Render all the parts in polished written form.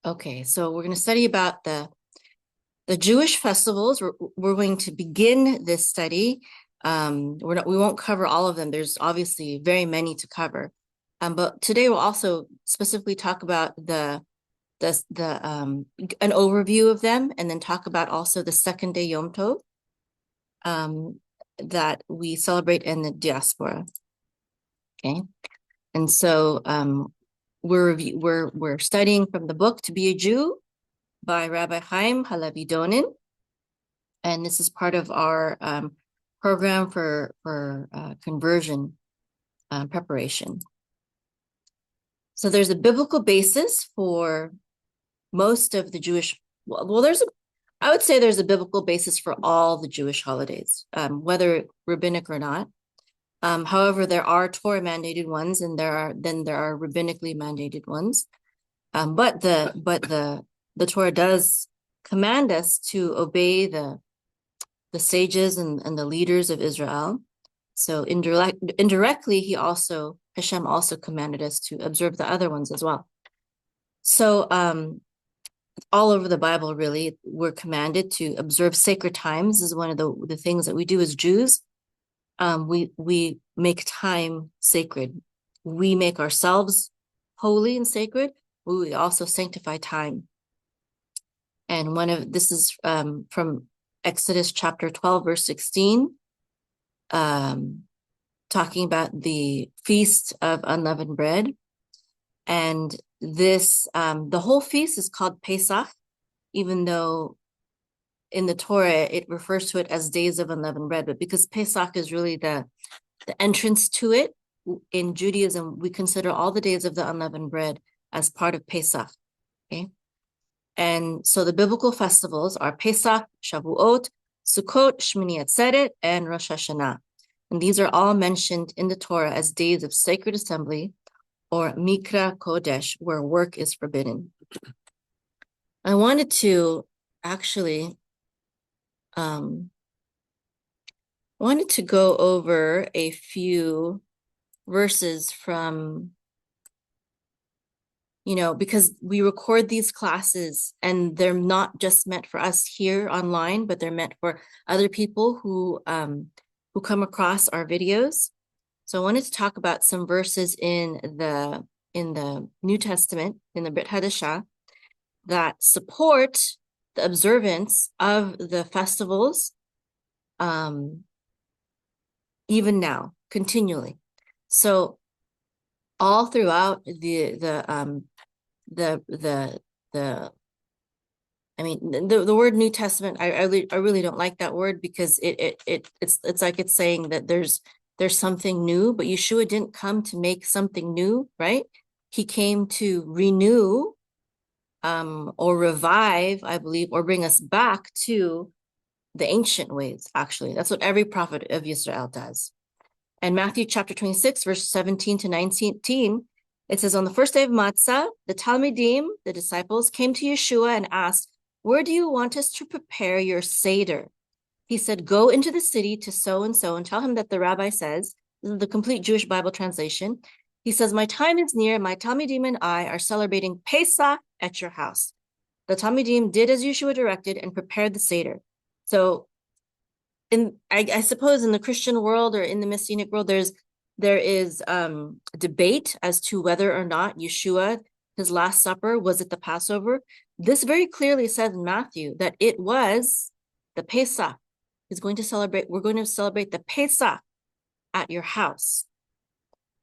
Okay, so we're going to study about the Jewish festivals. We're going to begin this study. We won't cover all of them. There's obviously very many to cover. But today we'll also specifically talk about an overview of them, and then talk about also the second day Yom Tov that we celebrate in the diaspora. Okay, and so we're studying from the book To Be a Jew by Rabbi Chaim Halevi Donin, and this is part of our program for conversion preparation. So there's a biblical basis for most of the Jewish. I would say there's a biblical basis for all the Jewish holidays, whether rabbinic or not. However, there are Torah mandated ones, and there are rabbinically mandated ones. But the Torah does command us to obey the sages and the leaders of Israel. So indirectly, Hashem also commanded us to observe the other ones as well. So all over the Bible, really, we're commanded to observe sacred times. This is one of the things that we do as Jews. We make time sacred. We make ourselves holy and sacred. We also sanctify time. And this is from Exodus chapter 12, verse 16, talking about the Feast of Unleavened Bread. And this, the whole feast is called Pesach, even though in the Torah it refers to it as Days of Unleavened Bread. But because Pesach is really the entrance to it, in Judaism, we consider all the days of the unleavened bread as part of Pesach. Okay. And so the biblical festivals are Pesach, Shavuot, Sukkot, Shmini Atzeret, and Rosh Hashanah. And these are all mentioned in the Torah as days of sacred assembly, or Mikra Kodesh, where work is forbidden. I wanted to actually go over a few verses from, because we record these classes and they're not just meant for us here online, but they're meant for other people who come across our videos. So I wanted to talk about some verses in the New Testament, in the Brit Hadashah, that support the observance of the festivals, even now, continually. So all throughout the word New Testament, I really don't like that word, because it's like it's saying that there's something new, but Yeshua didn't come to make something new, right? He came to renew or revive, I believe, or bring us back to the ancient ways. Actually, that's what every prophet of Israel does. And Matthew chapter 26, verse 17 to 19, it says, on the first day of Matzah, the Talmidim, the disciples, came to Yeshua and asked, where do you want us to prepare your Seder? He said, go into the city to so-and-so and tell him that the rabbi says, this is the complete Jewish Bible translation. He says, my time is near. My Talmidim and I are celebrating Pesach at your house. The Talmidim did as Yeshua directed and prepared the Seder. So I suppose in the Christian world or in the Messianic world, there is debate as to whether or not Yeshua, his Last Supper, was at the Passover. This very clearly says in Matthew that it was the Pesach. We're going to celebrate the Pesach at your house.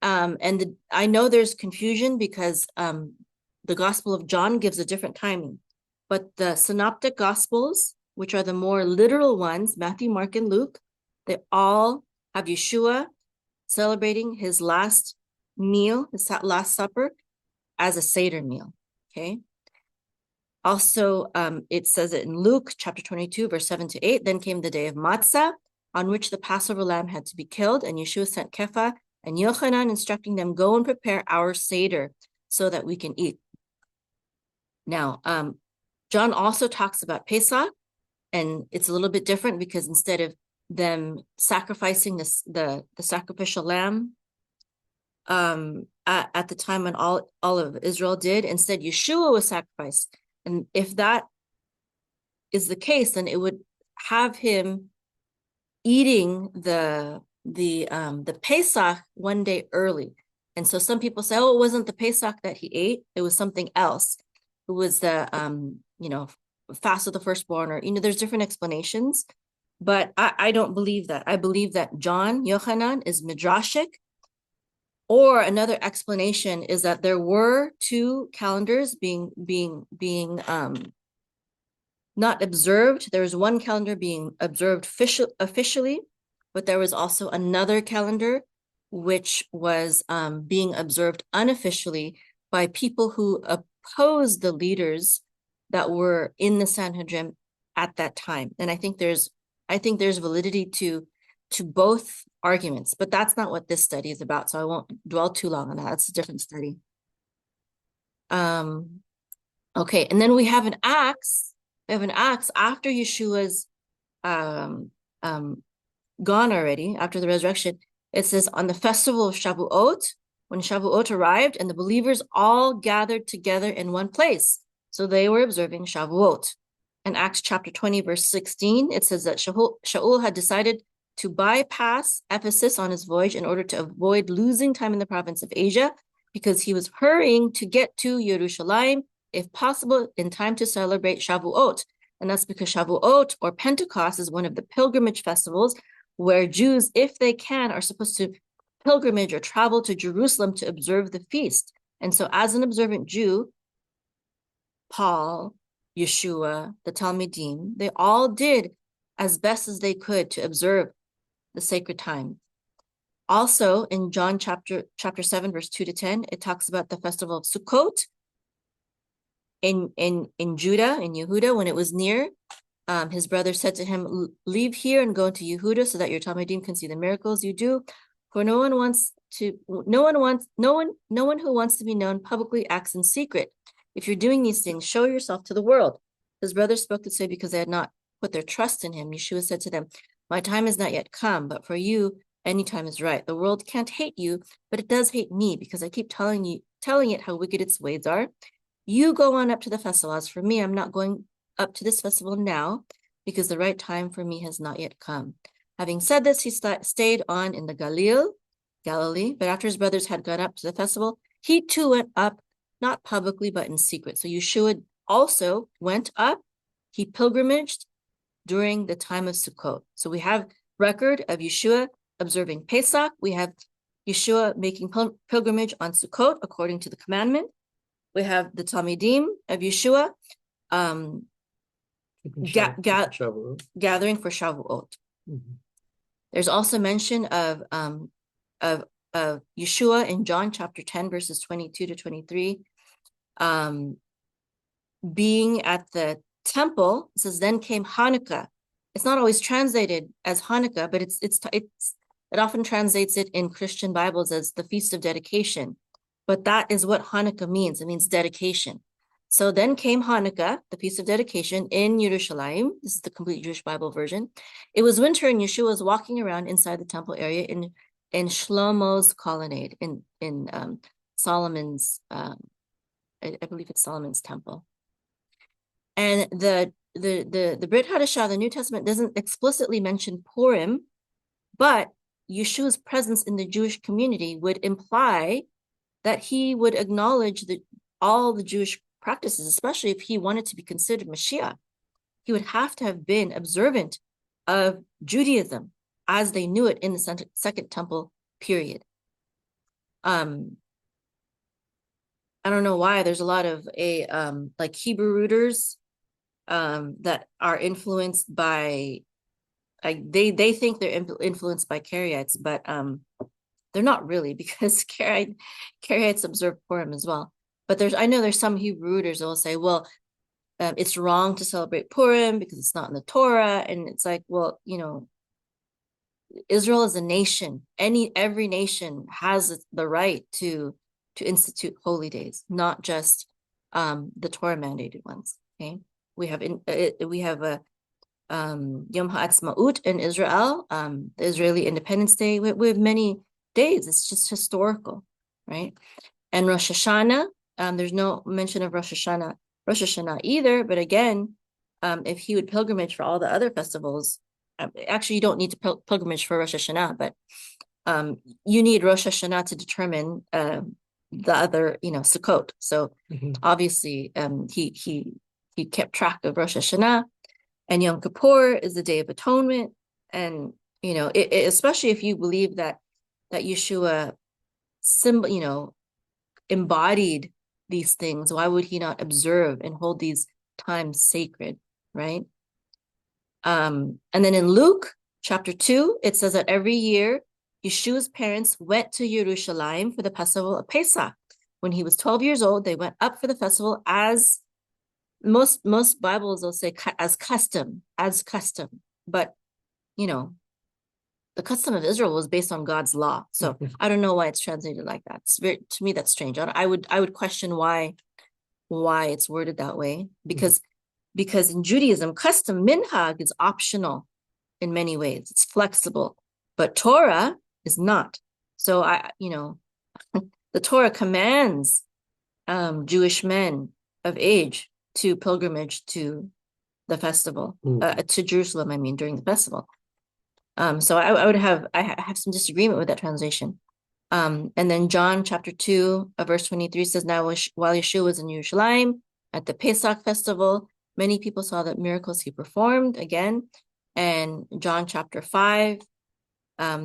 I know there's confusion because the Gospel of John gives a different timing, but the Synoptic Gospels, which are the more literal ones, Matthew, Mark, and Luke, they all have Yeshua celebrating his last meal, his Last Supper, as a Seder meal, okay? Also, it says it in Luke chapter 22, verse 7 to 8, then came the day of Matzah, on which the Passover lamb had to be killed, and Yeshua sent Kepha and Yochanan, instructing them, go and prepare our Seder so that we can eat. Now, John also talks about Pesach, and it's a little bit different because instead of them sacrificing the sacrificial lamb at the time when all of Israel did. Instead, Yeshua was sacrificed. And if that is the case, then it would have him eating the Pesach one day early. And so some people say, oh, it wasn't the Pesach that he ate, it was something else. It was the fast of the firstborn, or there's different explanations. But I don't believe that. I believe that John Yochanan is midrashic. Or another explanation is that there were two calendars being not observed. There was one calendar being observed officially, but there was also another calendar which was being observed unofficially by people who opposed the leaders that were in the Sanhedrin at that time. And I think there's validity to both arguments, but that's not what this study is about, so I won't dwell too long on that. That's a different study. Okay, and then we have an Acts. We have an Acts after Yeshua's gone already, after the resurrection. It says, on the festival of Shavuot, when Shavuot arrived, and the believers all gathered together in one place. So they were observing Shavuot. In Acts chapter 20, verse 16, it says that Shaul had decided to bypass Ephesus on his voyage in order to avoid losing time in the province of Asia, because he was hurrying to get to Jerusalem, if possible, in time to celebrate Shavuot. And that's because Shavuot, or Pentecost, is one of the pilgrimage festivals where Jews, if they can, are supposed to pilgrimage or travel to Jerusalem to observe the feast. And so as an observant Jew, Paul, Yeshua, the Talmidim, they all did as best as they could to observe the sacred time. Also, in John chapter 7, verse 2-10, it talks about the festival of Sukkot in Judah, in Yehuda, when it was near. His brother said to him, leave here and go into Yehuda so that your Talmidim can see the miracles you do. For no one who wants to be known publicly acts in secret. If you're doing these things, show yourself to the world. His brothers spoke this way because they had not put their trust in him. Yeshua said to them, my time has not yet come, but for you, any time is right. The world can't hate you, but it does hate me because I keep telling it how wicked its ways are. You go on up to the festival. As for me, I'm not going up to this festival now because the right time for me has not yet come. Having said this, he stayed on in the Galilee, but after his brothers had gone up to the festival, he too went up, not publicly, but in secret. So Yeshua also went up. He pilgrimaged during the time of Sukkot. So we have record of Yeshua observing Pesach. We have Yeshua making pilgrimage on Sukkot according to the commandment. We have the Talmidim of Yeshua gathering for Shavuot. Mm-hmm. There's also mention of Yeshua in John chapter 10, verses 22-23, being at the temple. It says, then came Hanukkah. It's not always translated as Hanukkah, but it often translates it in Christian Bibles as the Feast of Dedication. But that is what Hanukkah means. It means dedication. So then came Hanukkah, the Feast of Dedication, in Jerusalem. This is the complete Jewish Bible version. It was winter, and Yeshua was walking around inside the temple area in Shlomo's colonnade, in Solomon's, I believe it's Solomon's temple. And the Brit Hadashah, the New Testament, doesn't explicitly mention Purim, but Yeshua's presence in the Jewish community would imply that he would acknowledge all the Jewish practices, especially if he wanted to be considered Mashiach. He would have to have been observant of Judaism as they knew it in the Second Temple period. I don't know why there's a lot of like Hebrew rooters that are influenced by, they think they're influenced by Karaites, but they're not really, because Karaites observe Purim as well. But I know there's some Hebrew rooters that will say, well, it's wrong to celebrate Purim because it's not in the Torah. And it's like, well, Israel is a nation. Every nation has the right to institute holy days, not just the Torah mandated ones. Okay, we have a Yom HaAtzmaut in Israel, the Israeli Independence Day. We have many days. It's just historical. right? And Rosh Hashanah, there's no mention of Rosh Hashanah either. But again, if he would pilgrimage for all the other festivals, actually you don't need to pilgrimage for Rosh Hashanah, but you need Rosh Hashanah to determine the other, Sukkot. So obviously, he kept track of Rosh Hashanah, and Yom Kippur is the Day of Atonement, and especially if you believe that Yeshua embodied these things, why would he not observe and hold these times sacred, right? And then in Luke chapter 2, it says that every year Yeshua's parents went to Jerusalem for the festival of Pesach. When he was 12 years old, they went up for the festival, as most Bibles will say as custom. But the custom of Israel was based on God's law. So I don't know why it's translated like that. To me, that's strange. I would question why it's worded that way, because in Judaism, custom, minhag, is optional in many ways. It's flexible, but Torah is not. So the Torah commands Jewish men of age to pilgrimage to the festival, to Jerusalem, during the festival. So I have some disagreement with that translation. And then John chapter 2, verse 23 says, now while Yeshua was in Jerusalem at the Pesach festival, many people saw the miracles he performed again. And John chapter 5,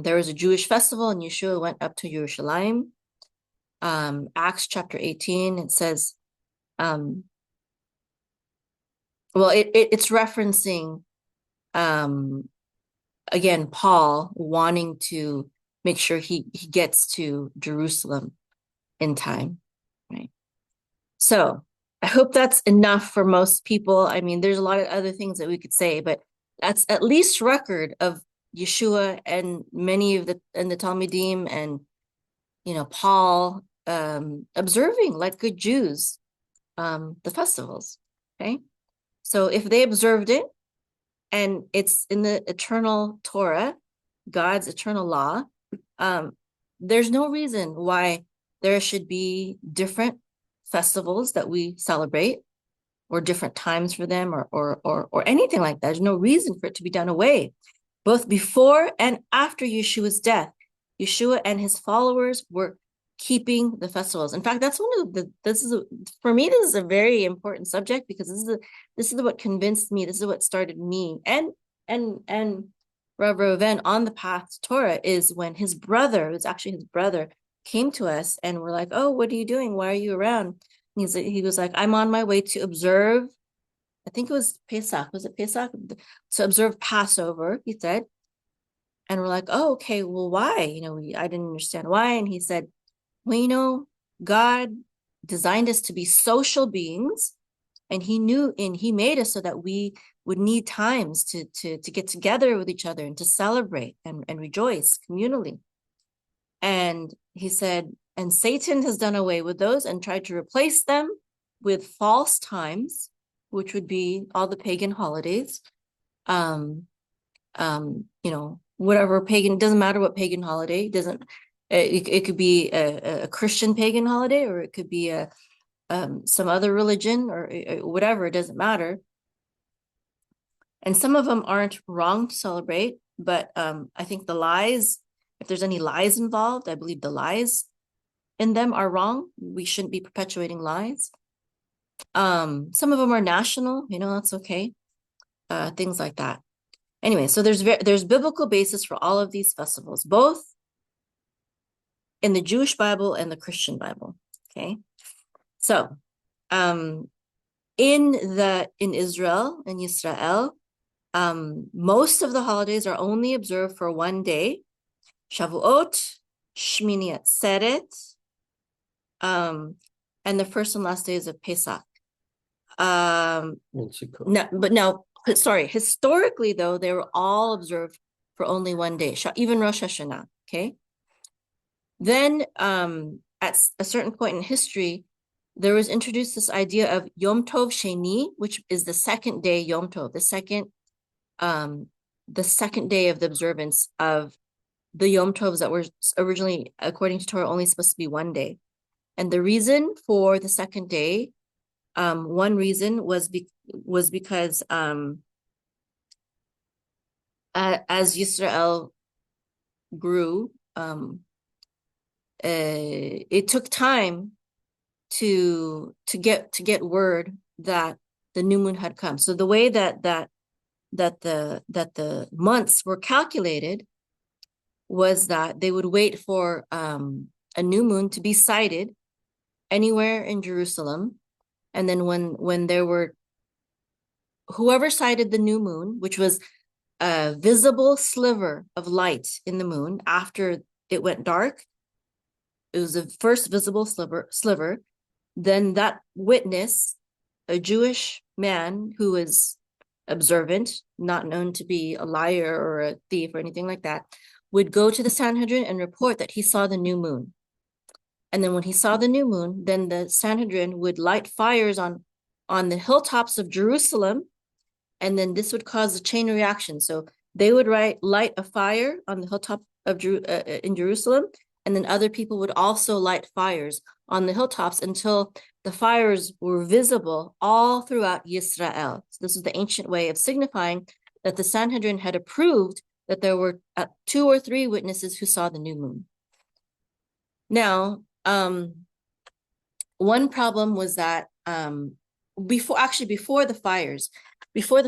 there was a Jewish festival and Yeshua went up to Jerusalem. Acts chapter 18, it says, it's referencing, again, Paul wanting to make sure he gets to Jerusalem in time, right? So I hope that's enough for most people. There's a lot of other things that we could say, but that's at least record of Yeshua and many of the Talmudim and Paul observing, like good Jews, the festivals. Okay, so if they observed it and it's in the eternal Torah, God's eternal law, there's no reason why there should be different festivals that we celebrate, or different times for them, or anything like that. There's no reason for it to be done away. Both before and after Yeshua's death, Yeshua and his followers were keeping the festivals. In fact, that's for me, this is a very important subject, because this is what convinced me. This is what started me and Rav Reuven on the path to Torah, is when his brother, it was actually his brother, came to us and we're like, oh, what are you doing? Why are you around? And he was like, I'm on my way to observe, I think it was Pesach. Was it Pesach? To observe Passover, he said. And we're like, oh, okay, well, why? I didn't understand why. And he said, well, God designed us to be social beings, and he made us so that we would need times to get together with each other and to celebrate and rejoice communally. And he said, and Satan has done away with those and tried to replace them with false times, which would be all the pagan holidays. Whatever pagan, doesn't matter what pagan holiday, it could be a Christian pagan holiday, or it could be some other religion, or whatever, it doesn't matter. And some of them aren't wrong to celebrate, but I think the lies, if there's any lies involved, I believe the lies in them are wrong. We shouldn't be perpetuating lies. Some of them are national, that's okay. Things like that. Anyway, so there's biblical basis for all of these festivals, both in the Jewish Bible and the Christian Bible. Okay, so in Israel, in Yisrael, most of the holidays are only observed for one day: Shavuot, Shmini Atzeret, and the first and last days of Pesach. Historically, though, they were all observed for only one day, even Rosh Hashanah. Okay. Then at a certain point in history, there was introduced this idea of Yom Tov Sheini, which is the second day Yom Tov, the second day of the observance of the Yom Tovs that were originally, according to Torah, only supposed to be one day. And the reason for the second day, one reason was because as Yisrael grew, it took time to get word that the new moon had come. So the way that the months were calculated was that they would wait for a new moon to be sighted anywhere in Jerusalem, and then when there were whoever sighted the new moon, which was a visible sliver of light in the moon after it went dark, it was the first visible sliver, then that witness, a Jewish man who was observant, not known to be a liar or a thief or anything like that, would go to the Sanhedrin and report that he saw the new moon. And then when he saw the new moon, then the Sanhedrin would light fires on the hilltops of Jerusalem, and then this would cause a chain reaction. So they would light a fire on the hilltop of in Jerusalem, and then other people would also light fires on the hilltops until the fires were visible all throughout Yisrael. So this is the ancient way of signifying that the Sanhedrin had approved that there were 2 or 3 witnesses who saw the new moon. Now, one problem was that before the fires, what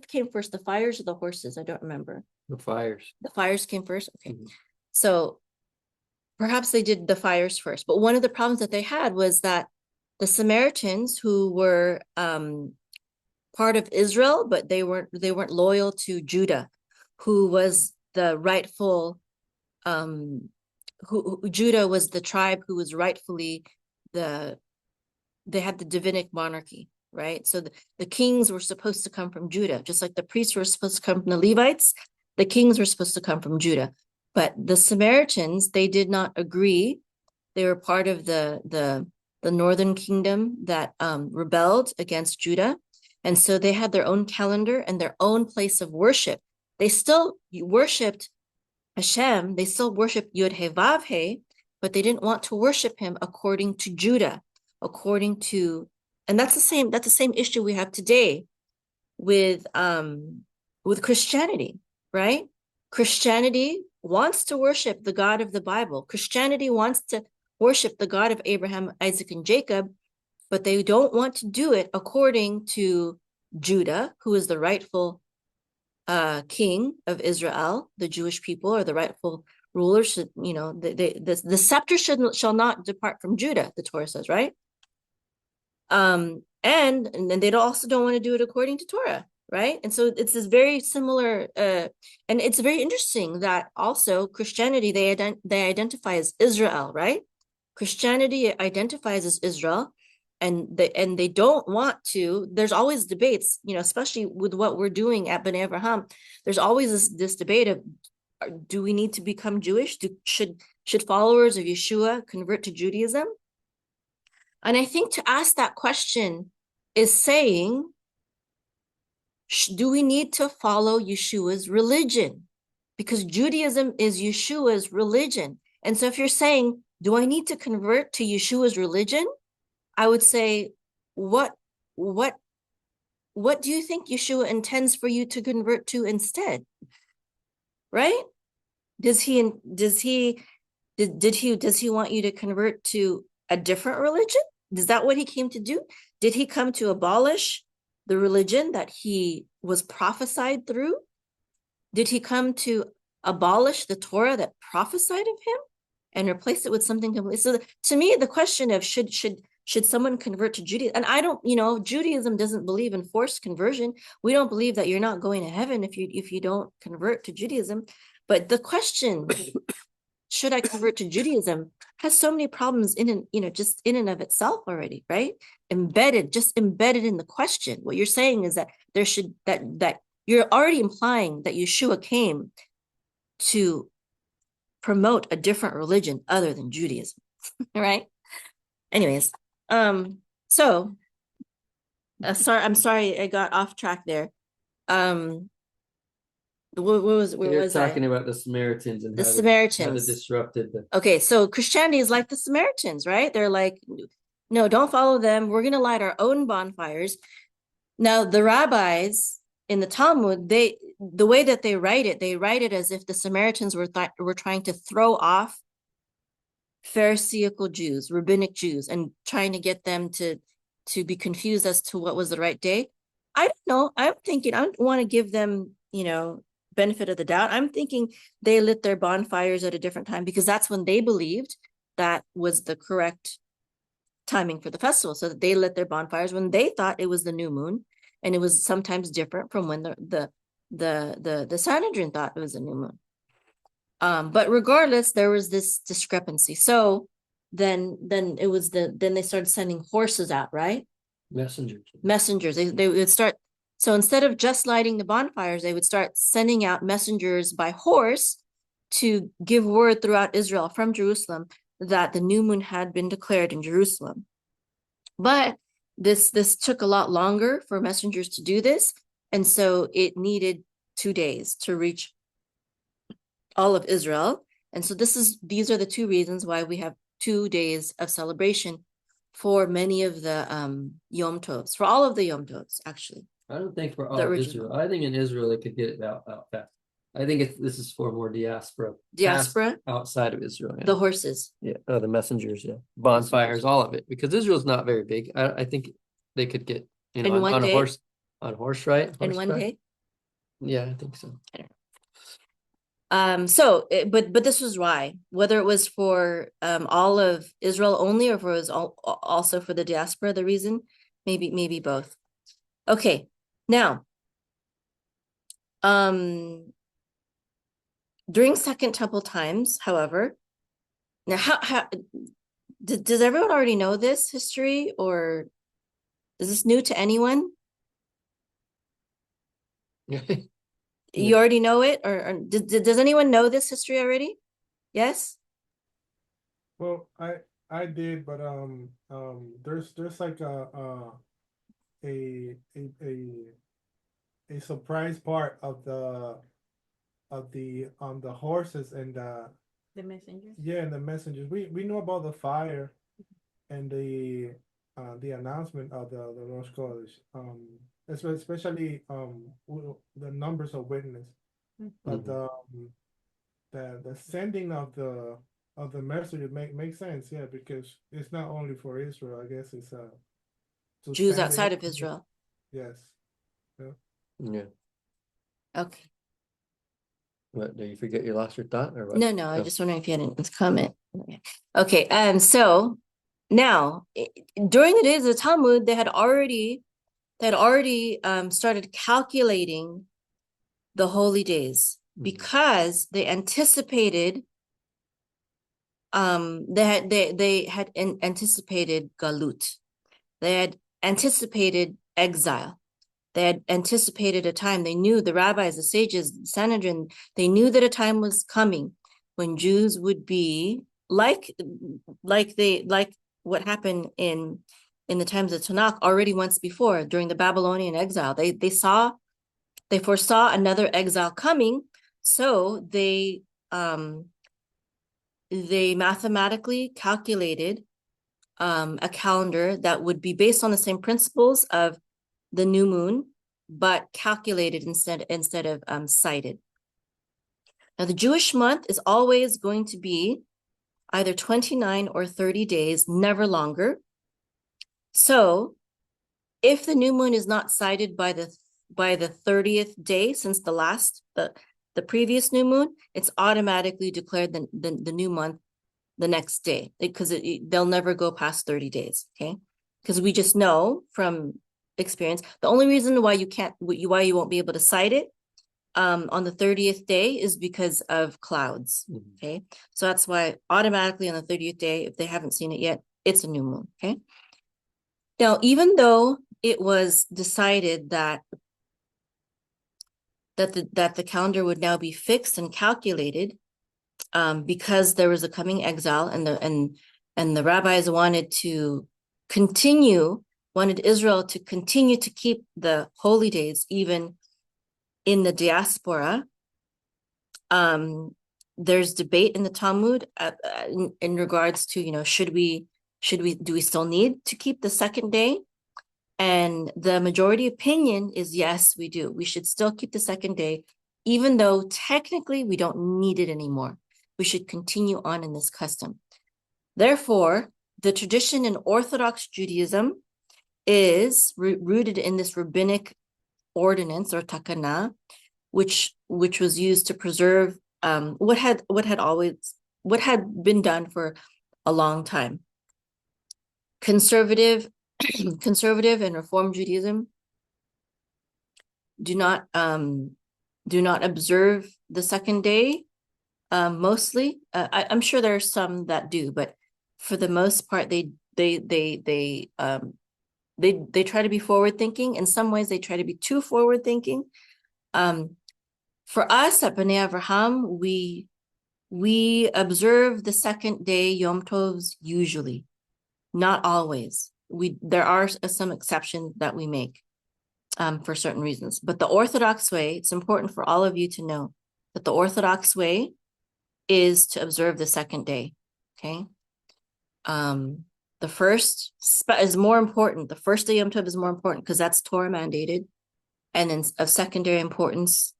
came first, the fires or the horses? I don't remember. The fires. The fires came first? Okay. So perhaps they did the fires first, but one of the problems that they had was that the Samaritans, who were part of Israel, but they weren't loyal to Judah, who was the rightful Judah was the tribe who was rightfully they had the Davidic monarchy, right? So the kings were supposed to come from Judah, just like the priests were supposed to come from the Levites, the kings were supposed to come from Judah. But the Samaritans, they did not agree. They were part of the northern kingdom that rebelled against Judah. And so they had their own calendar and their own place of worship. They still worshipped Hashem, they still worshiped Yud He Vav He, but they didn't want to worship him according to Judah, and that's the same issue we have today with Christianity, right? Christianity wants to worship the God of the Bible. Christianity wants to worship the God of Abraham, Isaac, and Jacob, but they don't want to do it according to Judah, who is the rightful king of Israel, the Jewish people, or the rightful rulers. The scepter shall not depart from Judah, the Torah says, right? And then they also don't want to do it according to Torah, right? And so it's this very similar, and it's very interesting that also Christianity, they identify as Israel, right? Christianity identifies as Israel, and they don't want to. There's always debates, especially with what we're doing at Benei Avraham. There's always this debate of, do we need to become Jewish? Should followers of Yeshua convert to Judaism? And I think to ask that question is saying, do we need to follow Yeshua's religion? Because Judaism is Yeshua's religion. And so if you're saying, do I need to convert to Yeshua's religion? I would say, what do you think Yeshua intends for you to convert to instead? Right? Does he want you to convert to a different religion? Is that what he came to do? Did he come to abolish the religion that he was prophesied through? Did he come to abolish the Torah that prophesied of him and replace it with something completely? So to me, the question of should someone convert to Judaism? And I don't, Judaism doesn't believe in forced conversion. We don't believe that you're not going to heaven if you don't convert to Judaism. But the question, should I convert to Judaism, has so many problems just in and of itself already, right? Embedded in the question. What you're saying is that that you're already implying that Yeshua came to promote a different religion other than Judaism, right? Anyways, I'm sorry I got off track there. where You're was I? talking about the Samaritans and The how they Samaritans. disrupted the. Okay, so Christianity is like the Samaritans, right? They're like, no, don't follow them. We're going to light our own bonfires. Now, the rabbis in the Talmud, the way that they write it as if the Samaritans were trying to throw off Pharisaical Jews, rabbinic Jews, and trying to get them to be confused as to what was the right day. I don't know. I'm thinking I don't want to give them, benefit of the doubt. I'm thinking they lit their bonfires at a different time because that's when they believed that was the correct timing for the festival. So that they lit their bonfires when they thought it was the new moon, and it was sometimes different from when the Sanhedrin thought it was a new moon. But regardless, there was this discrepancy. So then they started sending horses out, right? Messengers. They would start. So instead of just lighting the bonfires, they would start sending out messengers by horse to give word throughout Israel from Jerusalem that the new moon had been declared in Jerusalem. But this took a lot longer for messengers to do this, and so it needed 2 days to reach all of Israel. And so these are the two reasons why we have 2 days of celebration for many of the Yom Tovs, for all of the Yom Tovs, actually. I don't think for all of Israel. I think in Israel they could get it out fast. I think this is for more diaspora. Diaspora? Outside of Israel. Yeah. The horses. Yeah. Oh, the messengers, yeah. Bonfires, all of it. Because Israel's not very big. I think they could get, on a horse, right? In one day? Yeah, I think so. I don't know. But this was why, whether it was for all of Israel only, or if it was also for the diaspora, the reason, maybe both. Okay, now, during Second Temple times, however, now how does everyone already know this history, or is this new to anyone? You already know it, or does anyone know this history already? Yes. Well, I did, but there's like a a surprise part of the horses and the messengers. Yeah, and the messengers. We know about the fire and the announcement of the Rosh Chodesh. Especially the numbers of witness, but the sending of the message makes sense, yeah, because it's not only for Israel. I guess it's Jews outside of Israel. Yes. Yeah. Okay. What, did you forget you lost your thought, or what? No, I just wondering if you had any comment. Okay, so now during the days of the Talmud, they had already started calculating the holy days because they anticipated they had anticipated galut. They had anticipated exile. They had anticipated a time. They knew, the rabbis, the sages, the Sanhedrin, they knew that a time was coming when Jews would be like what happened in the times of Tanakh already once before during the Babylonian exile. They foresaw another exile coming, so they mathematically calculated a calendar that would be based on the same principles of the new moon, but calculated instead of cited. Now, the Jewish month is always going to be either 29 or 30 days, never longer. So if the new moon is not cited by the 30th day since the previous new moon, it's automatically declared the new month the next day, because they'll never go past 30 days, okay? Because we just know from experience, the only reason why you won't be able to cite it on the 30th day is because of clouds, okay? So that's why automatically on the 30th day, if they haven't seen it yet, it's a new moon, okay? Now, even though it was decided that the calendar would now be fixed and calculated, because there was a coming exile, and the rabbis wanted Israel to continue to keep the holy days even in the diaspora, There's debate in the Talmud in regards to, do we still need to keep the second day? And the majority opinion is yes, we do. We should still keep the second day, even though technically we don't need it anymore. We should continue on in this custom. Therefore, the tradition in Orthodox Judaism is rooted in this rabbinic ordinance or takana, which was used to preserve what had been done for a long time. Conservative and Reform Judaism do not observe the second day. Mostly, I'm sure there are some that do, but for the most part, they try to be forward thinking. In some ways, they try to be too forward thinking. For us at Benei Avraham, we observe the second day Yom Tovs usually, not always. There are some exceptions that we make for certain reasons. But the Orthodox way, it's important for all of you to know that the Orthodox way is to observe the second day. Okay. The first is more important. The first day Yom Tov is more important because that's Torah mandated, and then of secondary importance.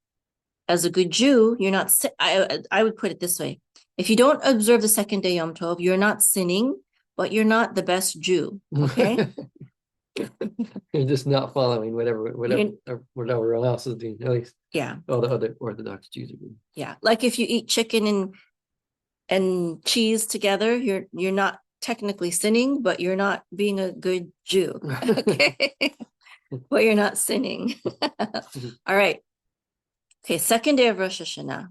As a good Jew, you're not. I would put it this way: if you don't observe the second day Yom Tov, you're not sinning, but you're not the best Jew. Okay. You're just not following whatever everyone else is doing. At least, yeah. All the other Orthodox Jews are doing. Yeah, like if you eat chicken and cheese together, you're not technically sinning, but you're not being a good Jew. Okay. But you're not sinning. All right. Okay, second day of Rosh Hashanah.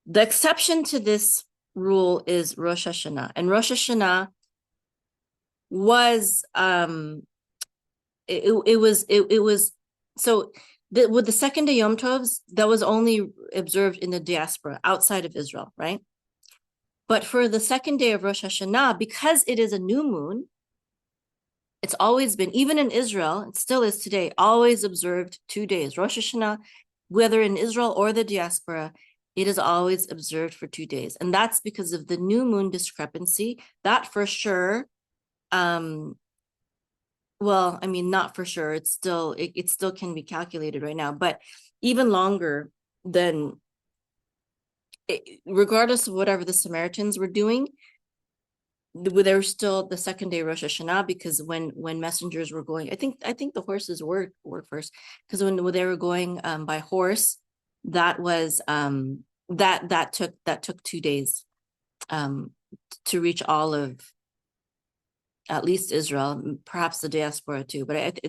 The exception to this rule is Rosh Hashanah. And Rosh Hashanah was with the second day Yom Tovs, that was only observed in the diaspora outside of Israel, right? But for the second day of Rosh Hashanah, because it is a new moon, it's always been, even in Israel, it still is today, always observed 2 days. Rosh Hashanah, whether in Israel or the diaspora, it is always observed for 2 days. And that's because of the new moon discrepancy. That for sure, well, I mean, not for sure. It still can be calculated right now, but even longer than, regardless of whatever the Samaritans were doing, they were still the second day Rosh Hashanah, because when messengers were going, I think the horses were first, because when they were going by horse, that was that took 2 days to reach all of at least Israel, perhaps the diaspora too. But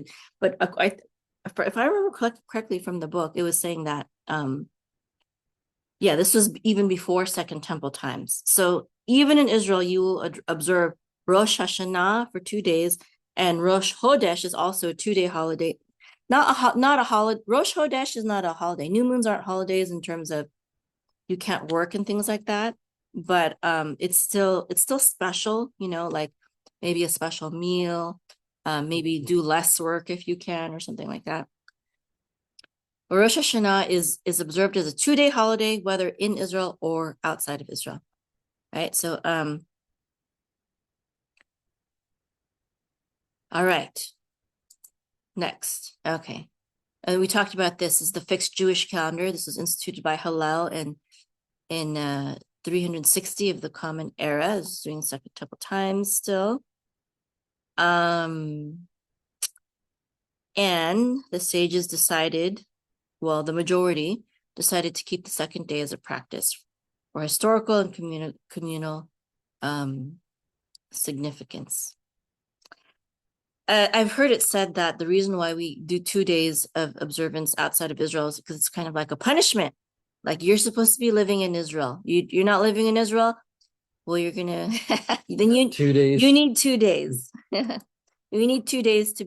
if I remember correctly from the book, it was saying that this was even before Second Temple times. So even in Israel, you will observe Rosh Hashanah for 2 days, and Rosh Chodesh is also a 2-day holiday. Not a holiday. Rosh Chodesh is not a holiday. New moons aren't holidays in terms of you can't work and things like that. But it's still special, like maybe a special meal, maybe do less work if you can, or something like that. Rosh Hashanah is observed as a 2-day holiday, whether in Israel or outside of Israel. Right. So, all right. Next. Okay. And we talked about this is the fixed Jewish calendar. This was instituted by Hillel in 360 of the Common Era. This is during Second Temple times still. And the sages decided, well, the majority decided to keep the second day as a practice for historical and communal significance. I've heard it said that the reason why we do 2 days of observance outside of Israel is because it's kind of like a punishment. Like, you're supposed to be living in Israel. You're not living in Israel. Well, you're gonna then 2 days. You need 2 days. You need 2 days to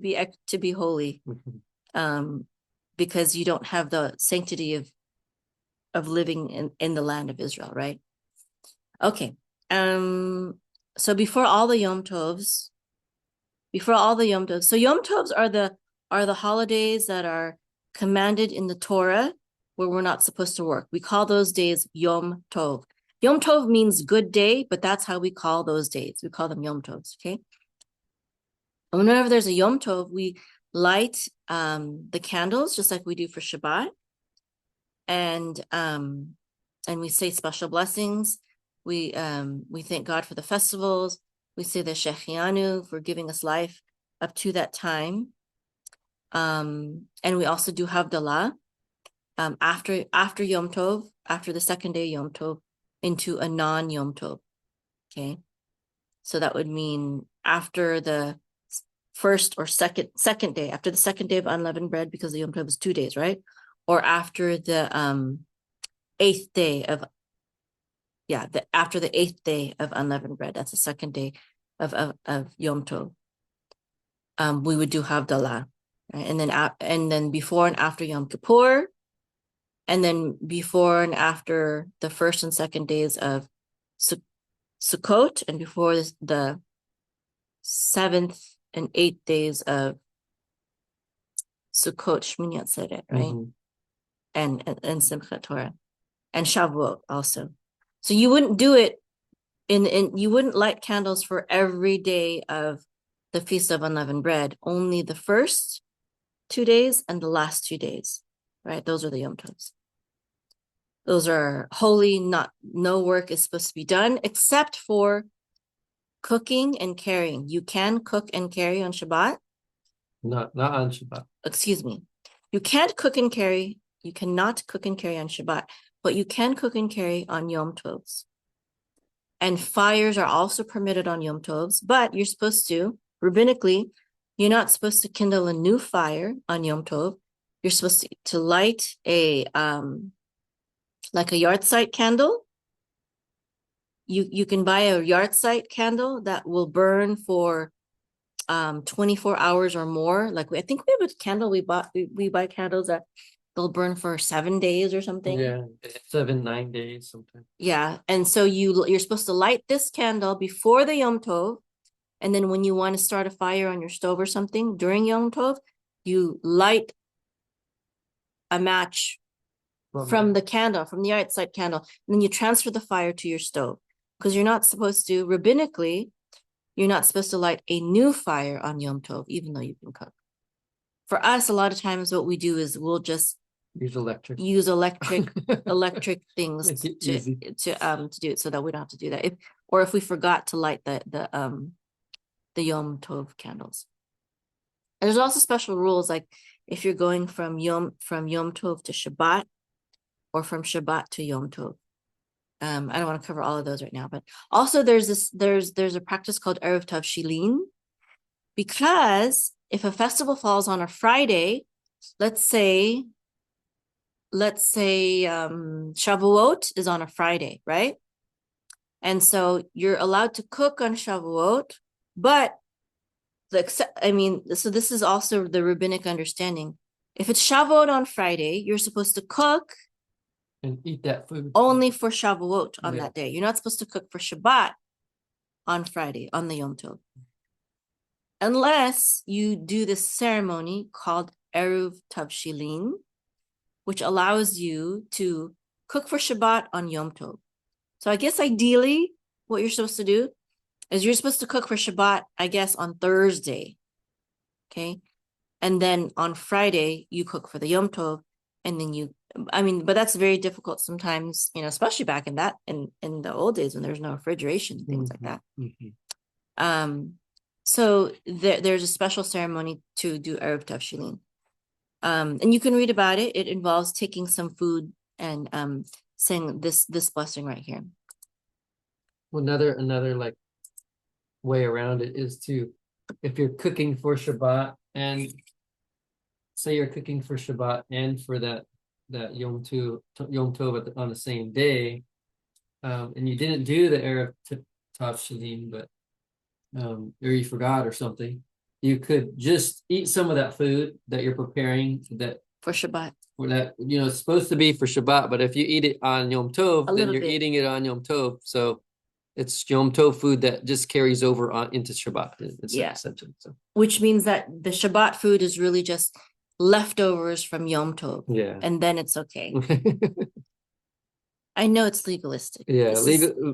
be holy, because you don't have the sanctity of living in the land of Israel, right? Okay. So before all the Yom Tovs, so Yom Tovs are the holidays that are commanded in the Torah where we're not supposed to work. We call those days Yom Tov. Yom Tov means good day, but that's how we call those days. We call them Yom Tovs, okay? And whenever there's a Yom Tov, we light the candles just like we do for Shabbat. And we say special blessings. We thank God for the festivals. We say the Shechianu for giving us life up to that time. And we also do Havdalah after Yom Tov, after the second day Yom Tov, into a non-Yom Tov. Okay, so that would mean after the first or second day, after the second day of unleavened bread, because the Yom Tov is 2 days, right? Or after the eighth day of after the 8th day of unleavened bread. That's the second day of Yom Tov. We would do Havdalah, right? And then before and after Yom Kippur, and then before and after the first and second days of Sukkot, and before the 7th and 8th days of Sukkot, Shmini Atzeret, right? Mhm. And Simchat Torah, and Shavuot also. So you wouldn't do it you wouldn't light candles for every day of the Feast of Unleavened Bread, only the first 2 days and the last 2 days, right? Those are the Yom Tovs. Those are holy, no work is supposed to be done except for cooking and carrying. You can cook and carry on Shabbat. Not on Shabbat. Excuse me. You can't cook and carry. You cannot cook and carry on Shabbat, but you can cook and carry on Yom Tovs. And fires are also permitted on Yom Tovs, but you're supposed to, rabbinically, you're not supposed to kindle a new fire on Yom Tov. You're supposed to light a like a yahrzeit candle. You can buy a yahrzeit candle that will burn for 24 hours or more. Like I think we have a candle we buy candles that they'll burn for 7 days or something. Yeah, 7-9 days sometimes. Yeah, and so you're supposed to light this candle before the Yom Tov, and then when you want to start a fire on your stove or something during Yom Tov, you light a match from the candle, from the outside candle, and then you transfer the fire to your stove, because you're not supposed to, rabbinically, you're not supposed to light a new fire on Yom Tov, even though you can cook. For us, a lot of times what we do is we'll just use electric things to do it, so that we don't have to do that. If we forgot to light the Yom Tov candles. And there's also special rules, like if you're going from Yom Tov to Shabbat, or from Shabbat to Yom Tov. I don't want to cover all of those right now, but also there's a practice called Erev Tov Sheini, because if a festival falls on a Friday, let's say Shavuot is on a Friday, right? And so you're allowed to cook on Shavuot, but so this is also the rabbinic understanding. If it's Shavuot on Friday, you're supposed to cook and eat that food only for Shavuot on that day. You're not supposed to cook for Shabbat on Friday, on the Yom Tov, unless you do this ceremony called Erev Tov Sheini, which allows you to cook for Shabbat on Yom Tov. So I guess ideally what you're supposed to do is you're supposed to cook for Shabbat, I guess, on Thursday. Okay. And then on Friday, you cook for the Yom Tov, and then but that's very difficult sometimes, especially back in the old days when there's no refrigeration and things like that. Mm-hmm. So there's a special ceremony to do Erev Tov Sheini. And you can read about it. It involves taking some food and saying this blessing right here. Well, another like way around it is if you're cooking for Shabbat, and say you're cooking for Shabbat and for that Yom Tov on the same day, and you didn't do the Erev Tov Sheini, but or you forgot or something, you could just eat some of that food that you're preparing for Shabbat. It's supposed to be for Shabbat, but if you eat it on Yom Tov, then you're eating it on Yom Tov. So it's Yom Tov food that just carries over into Shabbat. Essentially. So. Which means that the Shabbat food is really just leftovers from Yom Tov, Yeah. and then it's okay. I know it's legalistic. Yeah,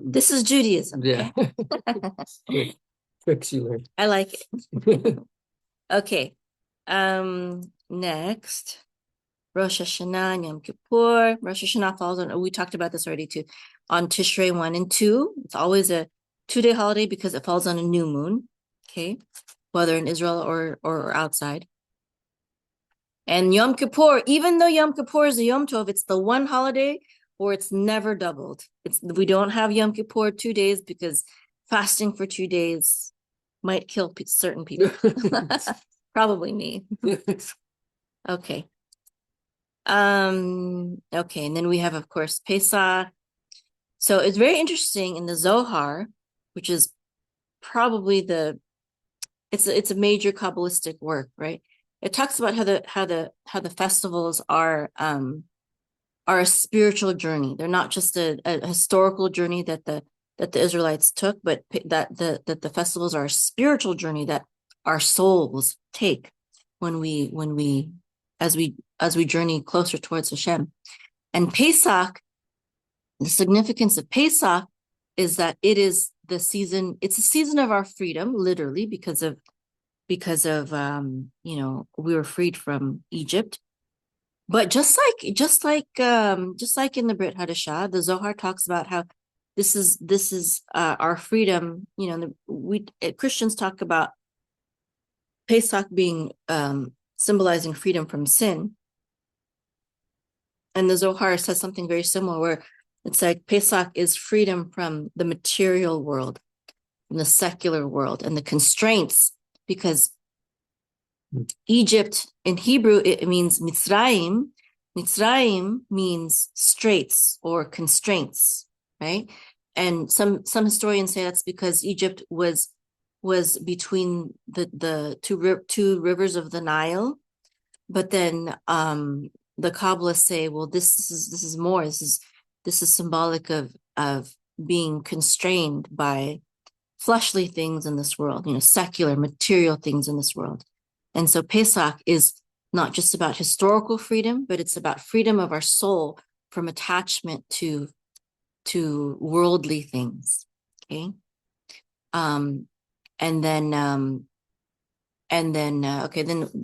This is Judaism. Yeah. Okay? Tricks you learn. I like it. Okay. Next, Rosh Hashanah and Yom Kippur. Rosh Hashanah falls on, we talked about this already too, on Tishrei 1 and 2. It's always a 2-day holiday because it falls on a new moon. Okay. Whether in Israel or outside. And Yom Kippur, even though Yom Kippur is a Yom Tov, it's the one holiday where it's never doubled. We don't have Yom Kippur 2 days because fasting for 2 days might kill certain people. Probably me. Okay. Okay, and then we have, of course, Pesach. So it's very interesting in the Zohar, which is probably it's a major Kabbalistic work, right? It talks about how the festivals are a spiritual journey. They're not just a historical journey that the Israelites took, but that the festivals are a spiritual journey that our souls take as we journey closer towards Hashem. And Pesach, the significance of Pesach is that it is the season. It's a season of our freedom, literally, because of we were freed from Egypt. But just like in the Brit Hadashah, the Zohar talks about how this is our freedom. Christians talk about Pesach being symbolizing freedom from sin, and the Zohar says something very similar, where it's like Pesach is freedom from the material world, from the secular world, and the constraints, because Egypt in Hebrew, it means Mitzrayim. Mitzrayim means straits or constraints, right? And some historians say that's because Egypt was between the two rivers of the Nile, but then the Kabbalists say, well, this is more. This is symbolic of being constrained by fleshly things in this world, secular, material things in this world. And so Pesach is not just about historical freedom, but it's about freedom of our soul from attachment to worldly things. Okay. Then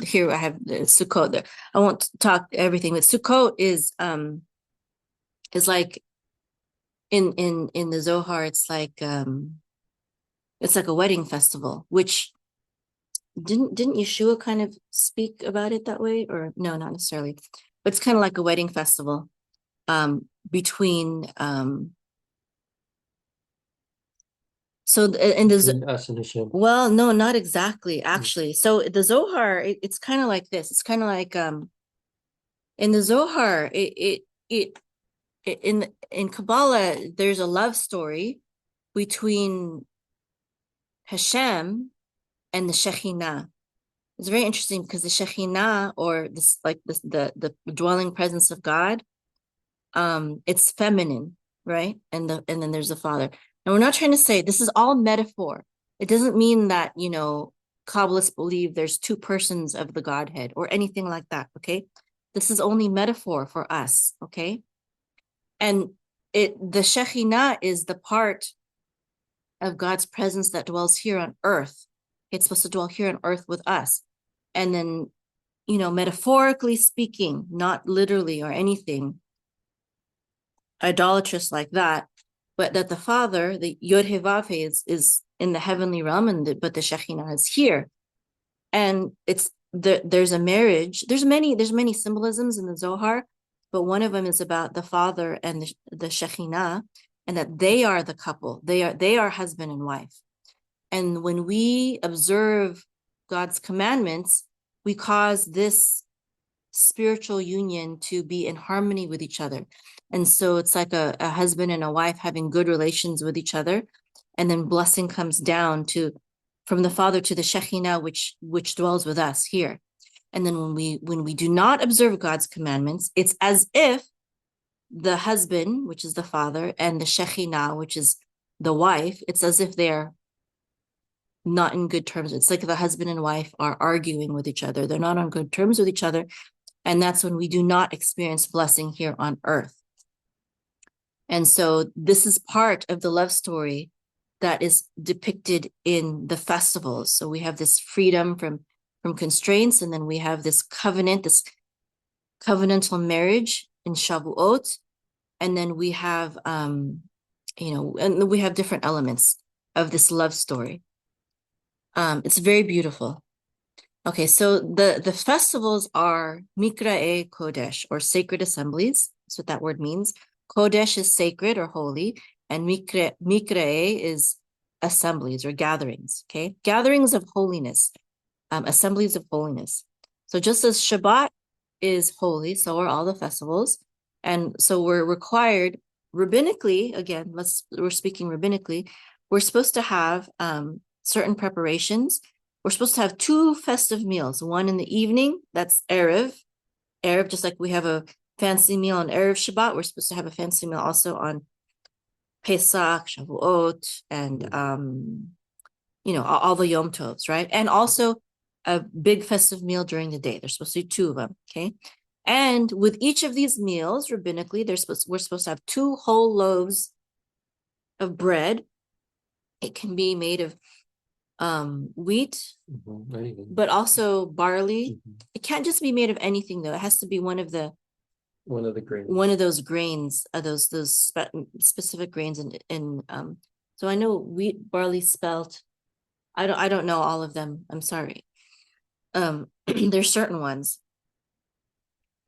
here I have the Sukkot there. I won't talk everything, but Sukkot is like in the Zohar, it's like a wedding festival, which didn't Yeshua kind of speak about it that way? Or no, not necessarily, but it's kind of like a wedding festival between between us and Hashem. Well, no, not exactly, actually. So the Zohar, it's kind of like this. It's kind of like in the Zohar, in Kabbalah, there's a love story between Hashem and the Shekhinah. It's very interesting because the Shekhinah, or the dwelling presence of God, it's feminine, right? And then there's the Father. And we're not trying to say this is all metaphor. It doesn't mean that, Kabbalists believe there's two persons of the Godhead or anything like that, okay? This is only metaphor for us, okay? And the Shekhinah is the part of God's presence that dwells here on earth. It's supposed to dwell here on earth with us. And then, metaphorically speaking, not literally or anything idolatrous like that, but that the Father, the Yod He Vav He, is in the heavenly realm, but the Shekhinah is here. And there's a marriage. There's many symbolisms in the Zohar, but one of them is about the Father and the Shekhinah, and that they are the couple. They are husband and wife. And when we observe God's commandments, we cause this spiritual union to be in harmony with each other. And so it's like a husband and a wife having good relations with each other. And then blessing comes down from the Father to the Shekhinah, which dwells with us here. And then when we do not observe God's commandments, it's as if the husband, which is the Father, and the Shekhinah, which is the wife, it's as if they're not in good terms. It's like the husband and wife are arguing with each other. They're not on good terms with each other. And that's when we do not experience blessing here on earth. And so this is part of the love story that is depicted in the festivals. So we have this freedom from constraints, and then we have this covenant, this covenantal marriage in Shavuot, and then we have and we have different elements of this love story. It's very beautiful. Okay, so the festivals are Mikra'e Kodesh, or sacred assemblies. That's what that word means. Kodesh is sacred or holy, and Mikra'e is assemblies or gatherings, okay? Gatherings of holiness, assemblies of holiness. So just as Shabbat is holy, so are all the festivals. And so we're required rabbinically, again, we're speaking rabbinically, we're supposed to have certain preparations. We're supposed to have 2 festive meals, one in the evening, that's Erev, just like we have a fancy meal on Erev Shabbat, we're supposed to have a fancy meal also on Pesach, Shavuot, and all the Yom Tovs, right? And also a big festive meal during the day. There's supposed to be 2 of them, okay? And with each of these meals, rabbinically, we're supposed to have 2 whole loaves of bread. It can be made of wheat, but also barley. It can't just be made of anything, though. It has to be one of the grains. One of those grains, those specific grains. So I know wheat, barley, spelt. I don't know all of them. I'm sorry. There's certain ones.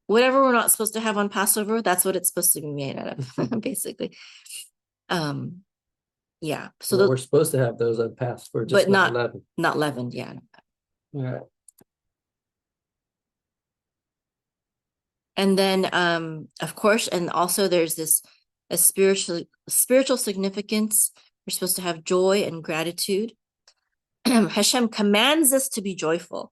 Whatever we're not supposed to have on Passover, that's what it's supposed to be made out of, basically. Yeah. So we're supposed to have those on Passover, just but not leavened. Not leavened, yeah. Yeah. And then, of course, and also there's a spiritual significance. We're supposed to have joy and gratitude. Hashem commands us to be joyful.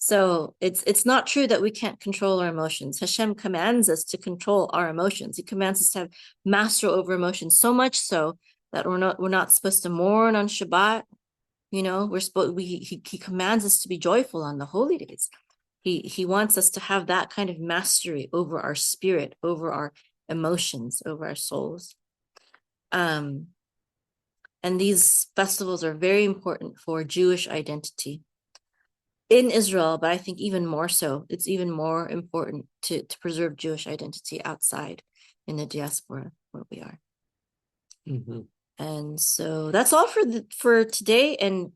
So it's not true that we can't control our emotions. Hashem commands us to control our emotions. He commands us to have mastery over emotions, so much so that we're not supposed to mourn on Shabbat. He commands us to be joyful on the holy days. He wants us to have that kind of mastery over our spirit, over our emotions, over our souls. And these festivals are very important for Jewish identity in Israel, but I think even more so. It's even more important to preserve Jewish identity outside in the diaspora where we are. And so that's all for today. And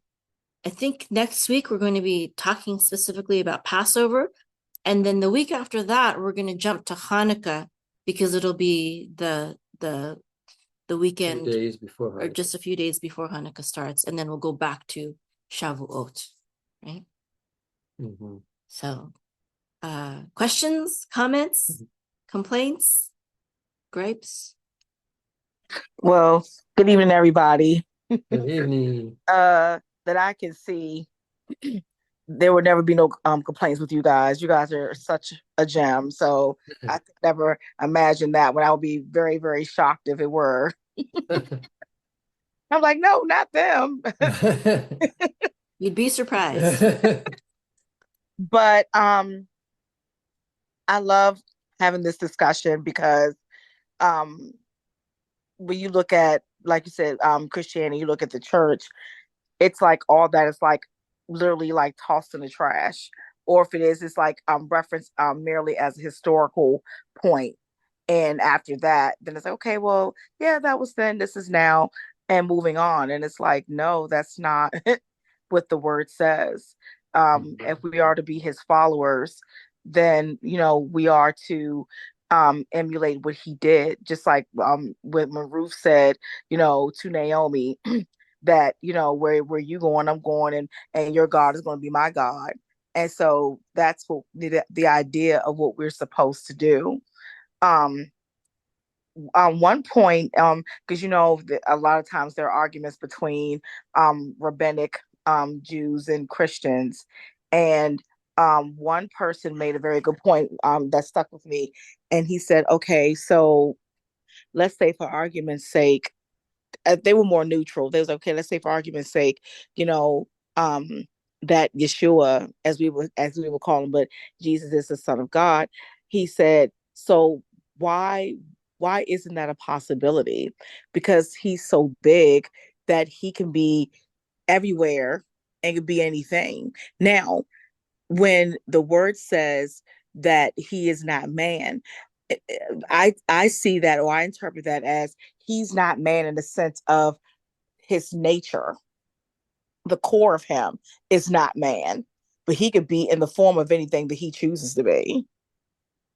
I think next week we're going to be talking specifically about Passover. And then the week after that, we're going to jump to Hanukkah, because it'll be the weekend, days before Hanukkah. Or just a few days before Hanukkah starts. And then we'll go back to Shavuot, right? So questions, comments, complaints, gripes? Well, good evening, everybody. Good evening. That I can see, there would never be no complaints with you guys. You guys are such a gem. So I could never imagine that. When I would be very, very shocked if it were. I'm like, no, not them. You'd be surprised. But I love having this discussion, because when you look at, like you said, Christianity, you look at the church, it's like all that is like literally like tossed in the trash. Or if it is, it's like referenced merely as a historical point. And after that, then it's like, okay, well, yeah, that was then, this is now, and moving on. And it's like, no, that's not what the word says. If we are to be his followers, then, we are to emulate what he did. Just like when Ruth said, to Naomi, that, where you going, I'm going, and your God is going to be my God. And so that's what the idea of what we're supposed to do. One point, because a lot of times there are arguments between rabbinic Jews and Christians, and one person made a very good point that stuck with me, and he said, okay, so let's say for argument's sake they were more neutral. They was like, okay, let's say for argument's sake, you know, that Yeshua, as we would call him, but Jesus is the Son of God. He said, so why isn't that a possibility? Because he's so big that he can be everywhere and could be anything. Now, when the word says that he is not man, I see that, or I interpret that as he's not man in the sense of his nature. The core of him is not man, but he could be in the form of anything that he chooses to be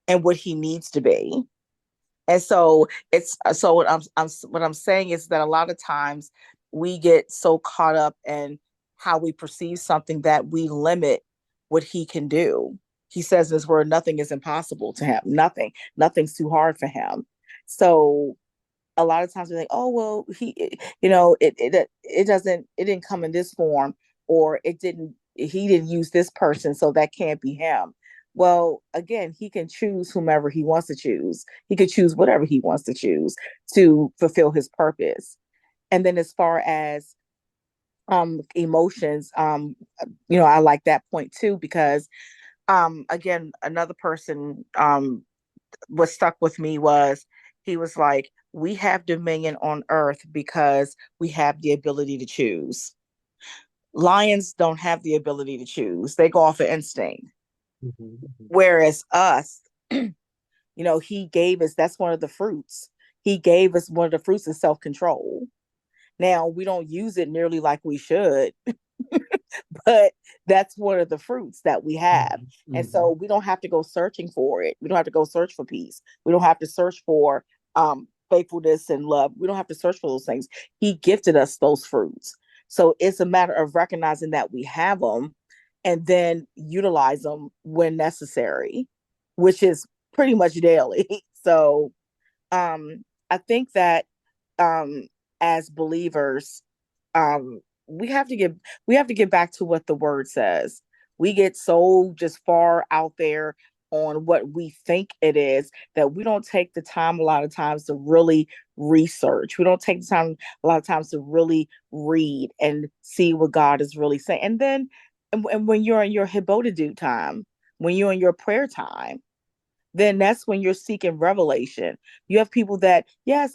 and what he needs to be. And so it's so what I'm saying is that a lot of times we get so caught up in how we perceive something that we limit what he can do. He says in his word, nothing is impossible to him. Nothing's too hard for him. So a lot of times we think, oh well, it didn't come in this form, or he didn't use this person, so that can't be him. Well, again, he can choose whomever he wants to choose. He could choose whatever he wants to choose to fulfill his purpose. And then as far as emotions, I like that point too, because again, another person what stuck with me was, he was like, we have dominion on earth because we have the ability to choose. Lions don't have the ability to choose. They go off of instinct. Whereas us, he gave us, that's one of the fruits. He gave us one of the fruits of self-control. Now, we don't use it nearly like we should, but that's one of the fruits that we have. And so we don't have to go searching for it. We don't have to go search for peace. We don't have to search for faithfulness and love. We don't have to search for those things. He gifted us those fruits. So it's a matter of recognizing that we have them and then utilize them when necessary, which is pretty much daily. So I think that as believers, we have to get back to what the word says. We get so just far out there on what we think it is that we don't take the time a lot of times to really research. We don't take the time a lot of times to really read and see what God is really saying. And then and when you're in your Hibodadu time, when you're in your prayer time, then that's when you're seeking revelation. You have people that, yes,